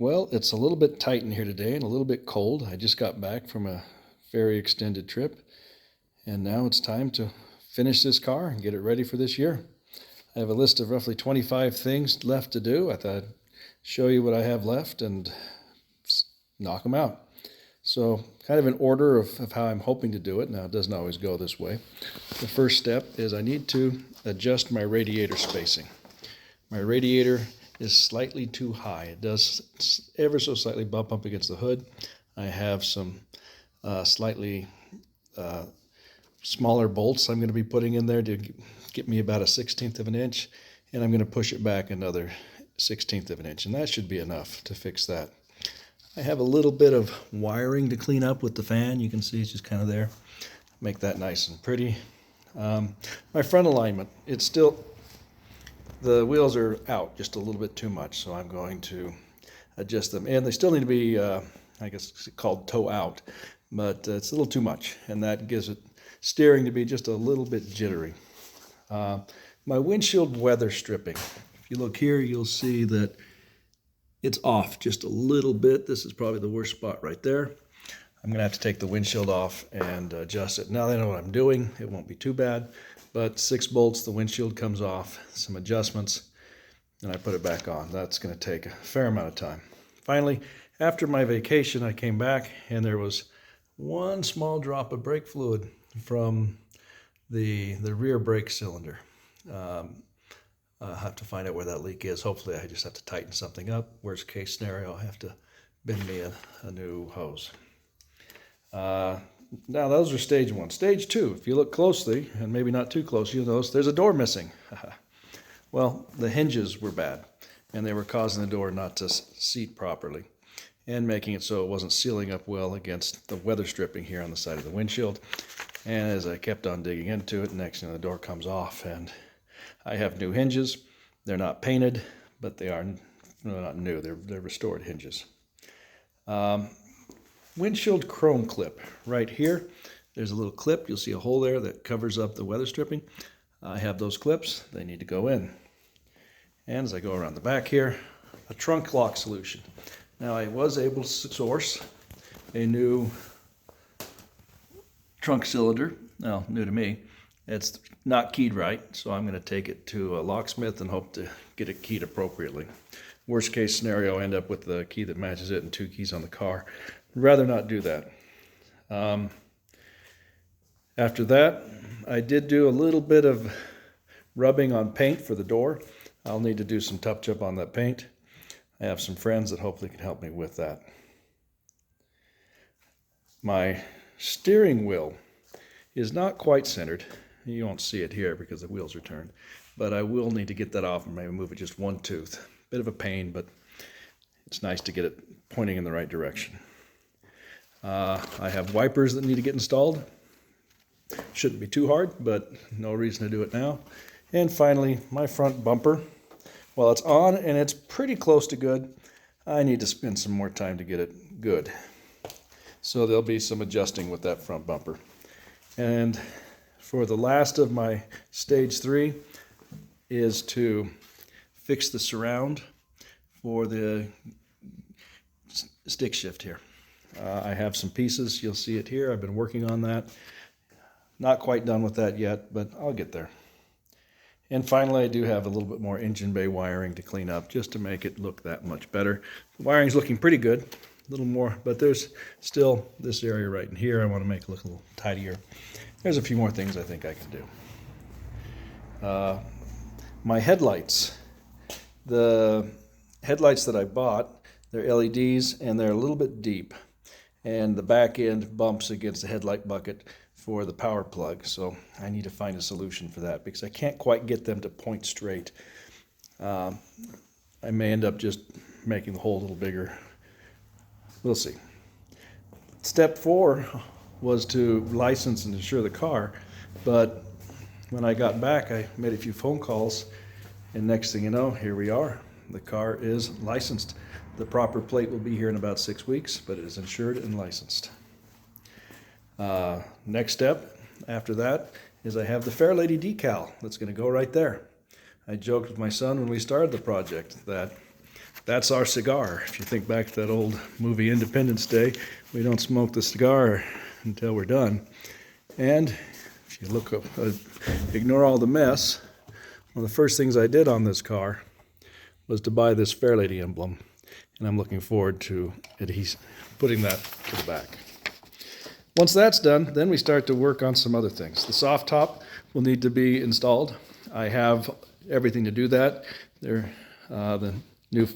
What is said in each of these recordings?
Well, it's a little bit tight in here today and a little bit cold. I just got back from a very extended trip, and now it's time to finish this car and get it ready for this year. I have a list of roughly 25 things left to do. I thought I'd show you what I have left and knock them out. So kind of in order of how I'm hoping to do it. Now, it doesn't always go this way. The first step is I need to adjust my radiator spacing. My radiator is slightly too high. It does ever so slightly bump up against the hood. I have some slightly smaller bolts I'm going to be putting in there to get me about a 1/16 of an inch, and I'm going to push it back another 1/16 of an inch, and that should be enough to fix that. I have a little bit of wiring to clean up with the fan. You can see it's just kind of there. Make that nice and pretty. My front alignment, it's still, the wheels are out just a little bit too much, so I'm going to adjust them. And they still need to be, I guess it's called toe out, but it's a little too much, and that gives it steering to be just a little bit jittery. My windshield weather stripping. If you look here, you'll see that it's off just a little bit. This is probably the worst spot right there. I'm going to have to take the windshield off and adjust it. Now that I know what I'm doing, it won't be too bad. But 6 bolts, the windshield comes off, some adjustments, and I put it back on. That's going to take a fair amount of time. Finally, after my vacation, I came back, and there was one small drop of brake fluid from the rear brake cylinder. I'll have to find out where that leak is. Hopefully I just have to tighten something up. Worst case scenario, I'll have to bend me a new hose. Now those are stage 1. Stage 2, if you look closely, and maybe not too close, you'll notice there's a door missing. Well, the hinges were bad, and they were causing the door not to seat properly, and making it so it wasn't sealing up well against the weather stripping here on the side of the windshield. And as I kept on digging into it, next thing the door comes off, and I have new hinges. They're not painted, but they are not new. They're restored hinges. Windshield chrome clip right here. There's a little clip. You'll see a hole there that covers up the weather stripping. I have those clips. They need to go in. And as I go around the back here, a trunk lock solution. Now I was able to source a new trunk cylinder. Now, new to me. It's not keyed right, so I'm going to take it to a locksmith and hope to get it keyed appropriately. Worst case scenario, I end up with the key that matches it and 2 keys on the car. I'd rather not do that. After that, I did do a little bit of rubbing on paint for the door. I'll need to do some touch-up on that paint. I have some friends that hopefully can help me with that. My steering wheel is not quite centered. You won't see it here because the wheels are turned, but I will need to get that off and maybe move it just 1 tooth. Bit of a pain, but it's nice to get it pointing in the right direction. I have wipers that need to get installed. Shouldn't be too hard, but no reason to do it now. And finally, my front bumper. Well, it's on and it's pretty close to good. I need to spend some more time to get it good. So there'll be some adjusting with that front bumper. And for the last of my stage 3 is to fix the surround for the stick shift here. I have some pieces. You'll see it here. I've been working on that. Not quite done with that yet, but I'll get there. And finally, I do have a little bit more engine bay wiring to clean up just to make it look that much better. The wiring's looking pretty good. A little more, but there's still this area right in here I want to make it look a little tidier. There's a few more things I think I can do. My headlights. The headlights that I bought, they're LEDs and they're a little bit deep. And the back end bumps against the headlight bucket for the power plug. So I need to find a solution for that because I can't quite get them to point straight. I may end up just making the hole a little bigger. We'll see. Step 4 was to license and insure the car, but when I got back, I made a few phone calls, and next thing you know, here we are. The car is licensed. The proper plate will be here in about 6 weeks, but it is insured and licensed. Next step after that is I have the Fair Lady decal that's going to go right there. I joked with my son when we started the project that that's our cigar. If you think back to that old movie Independence Day, we don't smoke the cigar until we're done. And if you look up, ignore all the mess, one of the first things I did on this car was to buy this Fairlady emblem. And I'm looking forward to putting that to the back. Once that's done, then we start to work on some other things. The soft top will need to be installed. I have everything to do that. The new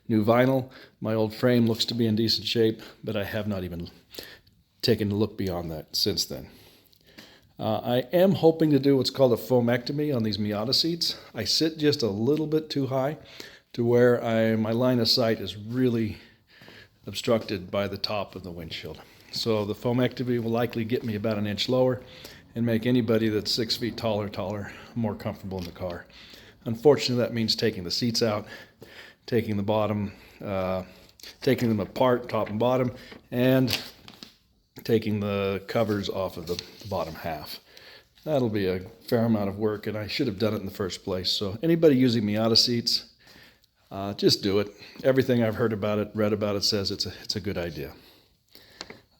vinyl, my old frame looks to be in decent shape, but I have not even taken a look beyond that since then. I am hoping to do what's called a foamectomy on these Miata seats. I sit just a little bit too high to where my line of sight is really obstructed by the top of the windshield. So the foamectomy will likely get me about an inch lower and make anybody that's 6 feet taller more comfortable in the car. Unfortunately, that means taking the seats out, taking the bottom, taking them apart, top and bottom, and taking the covers off of the bottom half. That'll be a fair amount of work, and I should have done it in the first place. So anybody using Miata seats, just do it. Everything I've heard about it, read about it, says it's a good idea.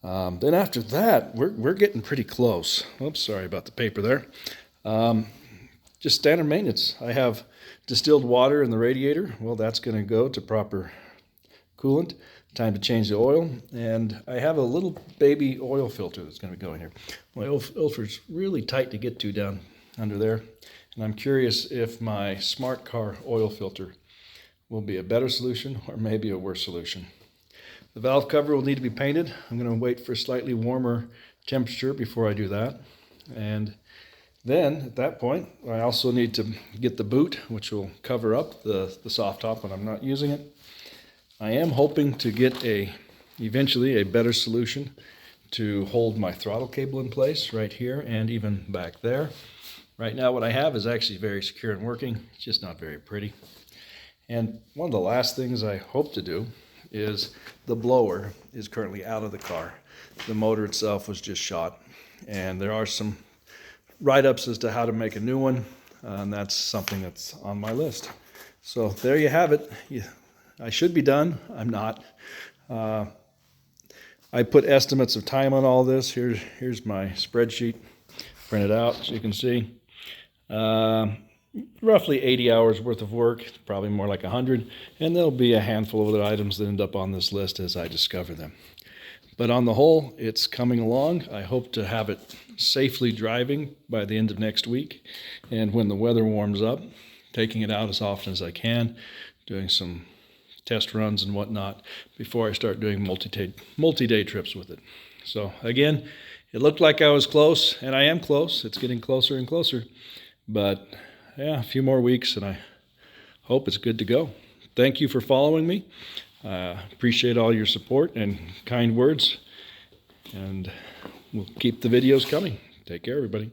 Then after that, we're getting pretty close. Oops, sorry about the paper there. Just standard maintenance. I have distilled water in the radiator. Well, that's going to go to proper coolant. Time to change the oil. And I have a little baby oil filter that's going to be going here. My oil filter is really tight to get to down under there. And I'm curious if my smart car oil filter will be a better solution or maybe a worse solution. The valve cover will need to be painted. I'm going to wait for a slightly warmer temperature before I do that. And then at that point, I also need to get the boot, which will cover up the soft top when I'm not using it. I am hoping to get eventually a better solution to hold my throttle cable in place right here and even back there. Right now what I have is actually very secure and working. It's just not very pretty. And one of the last things I hope to do is the blower is currently out of the car. The motor itself was just shot, and there are some write-ups as to how to make a new one, and that's something that's on my list. So there you have it. I should be done. I'm not. I put estimates of time on all this. Here's my spreadsheet printed out, so you can see. Roughly 80 hours worth of work, probably more like 100, and there'll be a handful of other items that end up on this list as I discover them. But on the whole, it's coming along. I hope to have it safely driving by the end of next week, and when the weather warms up, taking it out as often as I can, doing some test runs and whatnot before I start doing multi-day trips with it. So again, it looked like I was close, and I am close. It's getting closer and closer, but yeah, a few more weeks, and I hope it's good to go. Thank you for following me. Appreciate all your support and kind words, and we'll keep the videos coming. Take care, everybody.